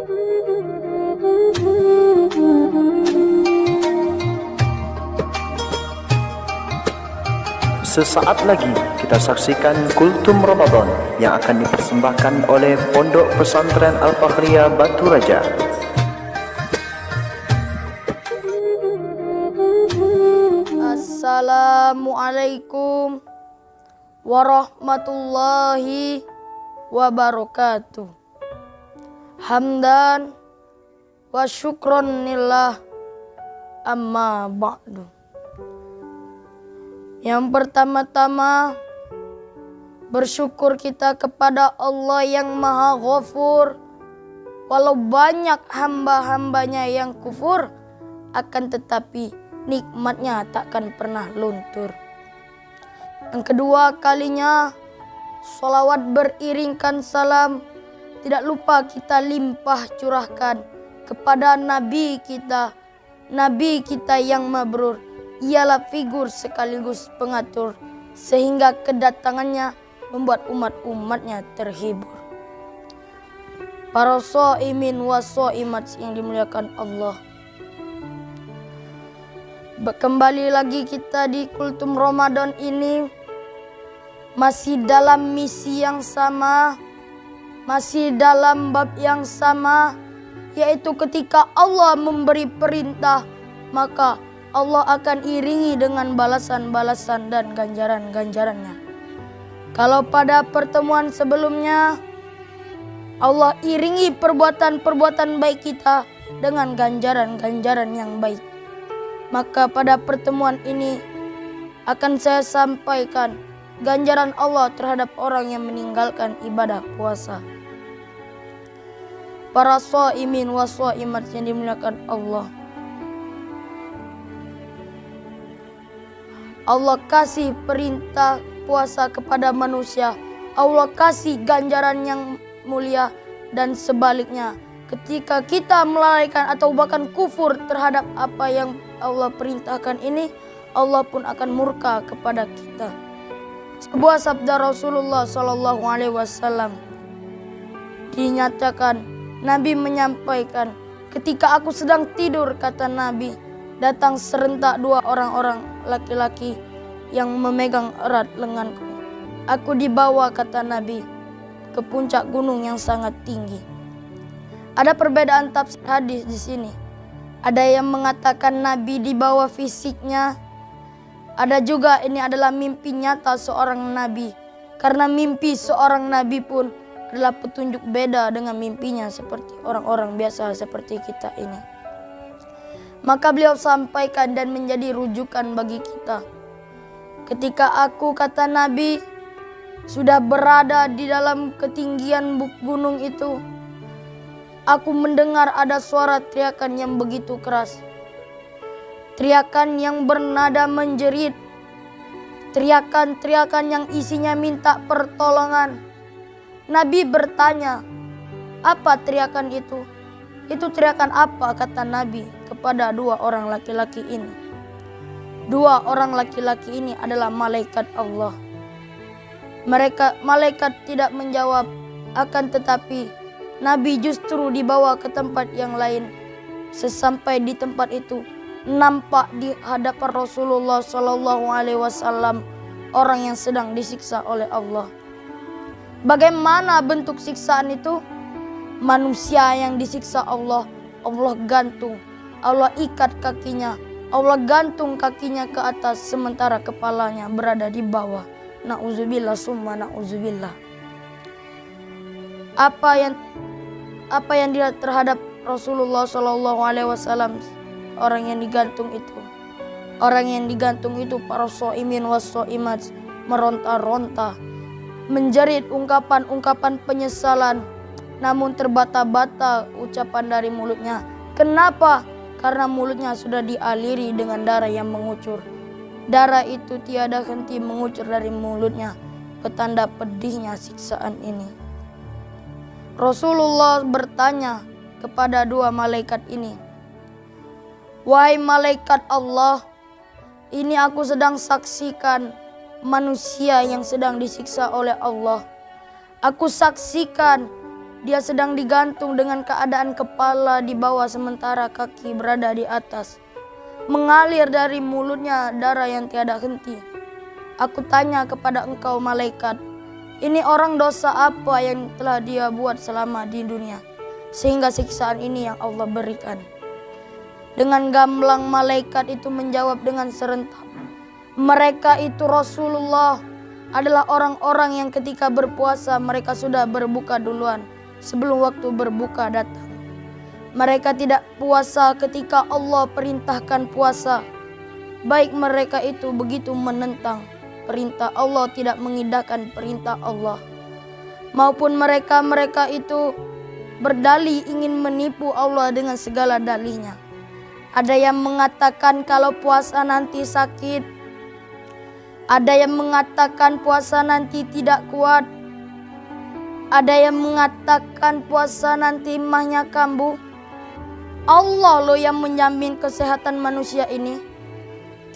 Sesaat lagi kita saksikan Kultum Ramadan yang akan dipersembahkan oleh Pondok Pesantren Al-Fakhriyah Batu Raja. Assalamualaikum warahmatullahi wabarakatuh. Hamdan wa syukron lillah, amma ba'du. Yang pertama-tama, bersyukur kita kepada Allah yang Maha Ghafur. Walau banyak hamba-hambanya yang kufur, akan tetapi nikmatnya takkan pernah luntur. Yang kedua kalinya, sholawat beriringkan salam tidak lupa kita limpah curahkan kepada Nabi kita yang mabrur. Ialah figur sekaligus pengatur, sehingga kedatangannya membuat umat-umatnya terhibur. Para shaimin wa shaimat yang dimuliakan Allah, kembali lagi kita di Kultum Ramadan ini, masih dalam misi yang sama, masih dalam bab yang sama, yaitu ketika Allah memberi perintah, maka Allah akan iringi dengan balasan-balasan dan ganjaran-ganjarannya. Kalau pada pertemuan sebelumnya Allah iringi perbuatan-perbuatan baik kita dengan ganjaran-ganjaran yang baik, maka pada pertemuan ini akan saya sampaikan ganjaran Allah terhadap orang yang meninggalkan ibadah puasa. Para shaimin wa shaimat yang dimuliakan Allah, Allah kasih perintah puasa kepada manusia, Allah kasih ganjaran yang mulia. Dan sebaliknya, ketika kita melalaikan atau bahkan kufur terhadap apa yang Allah perintahkan ini, Allah pun akan murka kepada kita. Sebuah sabda Rasulullah SAW dinyatakan, Nabi menyampaikan, ketika aku sedang tidur, kata Nabi, datang serentak dua orang laki-laki yang memegang erat lenganku. Aku dibawa, kata Nabi, ke puncak gunung yang sangat tinggi. Ada perbedaan tafsir hadis di sini. Ada yang mengatakan Nabi dibawa fisiknya. Ada juga ini adalah mimpi nyata seorang Nabi. Karena mimpi seorang Nabi pun adalah petunjuk beda dengan mimpinya seperti orang-orang biasa seperti kita ini. Maka beliau sampaikan dan menjadi rujukan bagi kita. Ketika aku, kata Nabi, sudah berada di dalam ketinggian gunung itu, aku mendengar ada suara teriakan yang begitu keras. Teriakan yang bernada menjerit. Teriakan-teriakan yang isinya minta pertolongan. Nabi bertanya, apa teriakan itu? Itu teriakan apa, kata Nabi kepada dua orang laki-laki ini. Dua orang laki-laki ini adalah malaikat Allah. Malaikat tidak menjawab, akan tetapi Nabi justru dibawa ke tempat yang lain. Sesampai di tempat itu, nampak di hadapan Rasulullah SAW orang yang sedang disiksa oleh Allah. Bagaimana bentuk siksaan itu? Manusia yang disiksa Allah, Allah gantung, Allah ikat kakinya, Allah gantung kakinya ke atas sementara kepalanya berada di bawah. Na'udzubillah summa na'udzubillah. Apa yang dilihat terhadap Rasulullah SAW, orang yang digantung itu? Orang yang digantung itu para shaimin was shaimat meronta-ronta, menjerit ungkapan-ungkapan penyesalan. Namun terbata-bata ucapan dari mulutnya. Kenapa? Karena mulutnya sudah dialiri dengan darah yang mengucur. Darah itu tiada henti mengucur dari mulutnya. Petanda pedihnya siksaan ini. Rasulullah bertanya kepada dua malaikat ini, wahai malaikat Allah, ini aku sedang saksikan manusia yang sedang disiksa oleh Allah. Aku saksikan Dia sedang digantung dengan keadaan kepala di bawah sementara kaki berada di atas. Mengalir dari mulutnya darah yang tiada henti. Aku tanya kepada engkau malaikat, ini orang dosa apa yang telah dia buat selama di dunia, sehingga siksaan ini yang Allah berikan? Dengan gamblang malaikat itu menjawab dengan serentak, mereka itu Rasulullah adalah orang-orang yang ketika berpuasa mereka sudah berbuka duluan sebelum waktu berbuka datang. Mereka tidak puasa ketika Allah perintahkan puasa. Baik mereka itu begitu menentang perintah Allah, tidak mengindahkan perintah Allah, maupun mereka itu berdalih ingin menipu Allah dengan segala dalihnya. Ada yang mengatakan kalau puasa nanti sakit, ada yang mengatakan puasa nanti tidak kuat, ada yang mengatakan puasa nanti imahnya kambuh. Allah loh yang menjamin kesehatan manusia ini.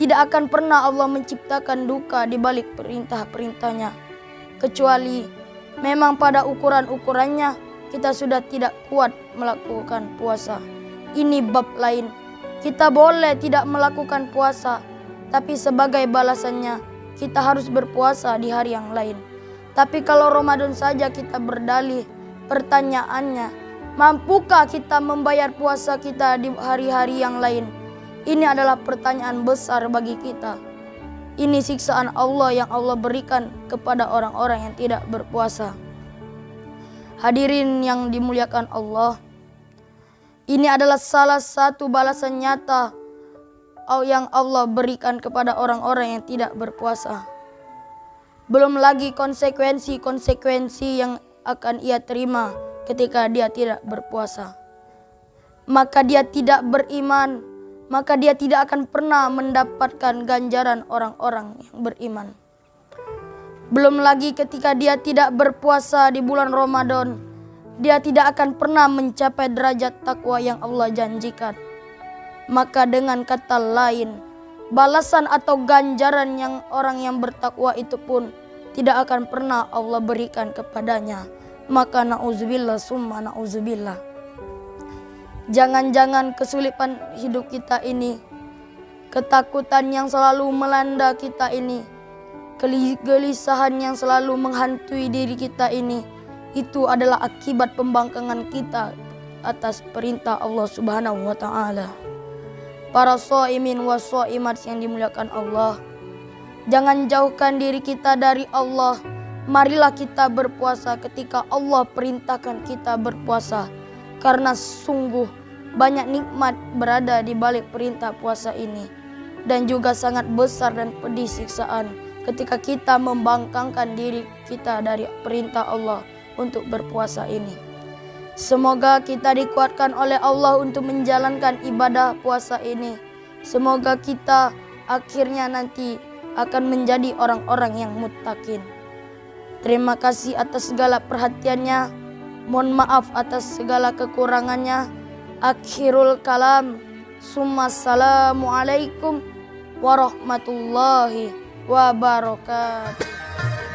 Tidak akan pernah Allah menciptakan duka di balik perintah-perintahnya, kecuali memang pada ukuran-ukurannya kita sudah tidak kuat melakukan puasa. Ini bab lain. Kita boleh tidak melakukan puasa, tapi sebagai balasannya kita harus berpuasa di hari yang lain. Tapi kalau Ramadan saja kita berdalih, pertanyaannya, mampukah kita membayar puasa kita di hari-hari yang lain? Ini adalah pertanyaan besar bagi kita. Ini siksaan Allah yang Allah berikan kepada orang-orang yang tidak berpuasa. Hadirin yang dimuliakan Allah, ini adalah salah satu balasan nyata yang Allah berikan kepada orang-orang yang tidak berpuasa. Belum lagi konsekuensi yang akan ia terima ketika dia tidak berpuasa. Maka dia tidak beriman, maka dia tidak akan pernah mendapatkan ganjaran orang-orang yang beriman. Belum lagi ketika dia tidak berpuasa di bulan Ramadan, dia tidak akan pernah mencapai derajat takwa yang Allah janjikan. Maka dengan kata lain, balasan atau ganjaran yang orang yang bertakwa itu pun tidak akan pernah Allah berikan kepadanya. Maka na'udzubillah summa na'udzubillah. Jangan-jangan kesulitan hidup kita ini, ketakutan yang selalu melanda kita ini, kegelisahan yang selalu menghantui diri kita ini, itu adalah akibat pembangkangan kita atas perintah Allah Subhanahu wa taala. Para shaimin wa shaimat yang dimuliakan Allah, jangan jauhkan diri kita dari Allah. Marilah kita berpuasa ketika Allah perintahkan kita berpuasa, karena sungguh banyak nikmat berada di balik perintah puasa ini, dan juga sangat besar dan pedih siksaan ketika kita membangkangkan diri kita dari perintah Allah untuk berpuasa ini. Semoga kita dikuatkan oleh Allah untuk menjalankan ibadah puasa ini. Semoga kita akhirnya nanti akan menjadi orang-orang yang muttaqin. Terima kasih atas segala perhatiannya. Mohon maaf atas segala kekurangannya. Akhirul kalam. Assalamualaikum warahmatullahi wabarakatuh.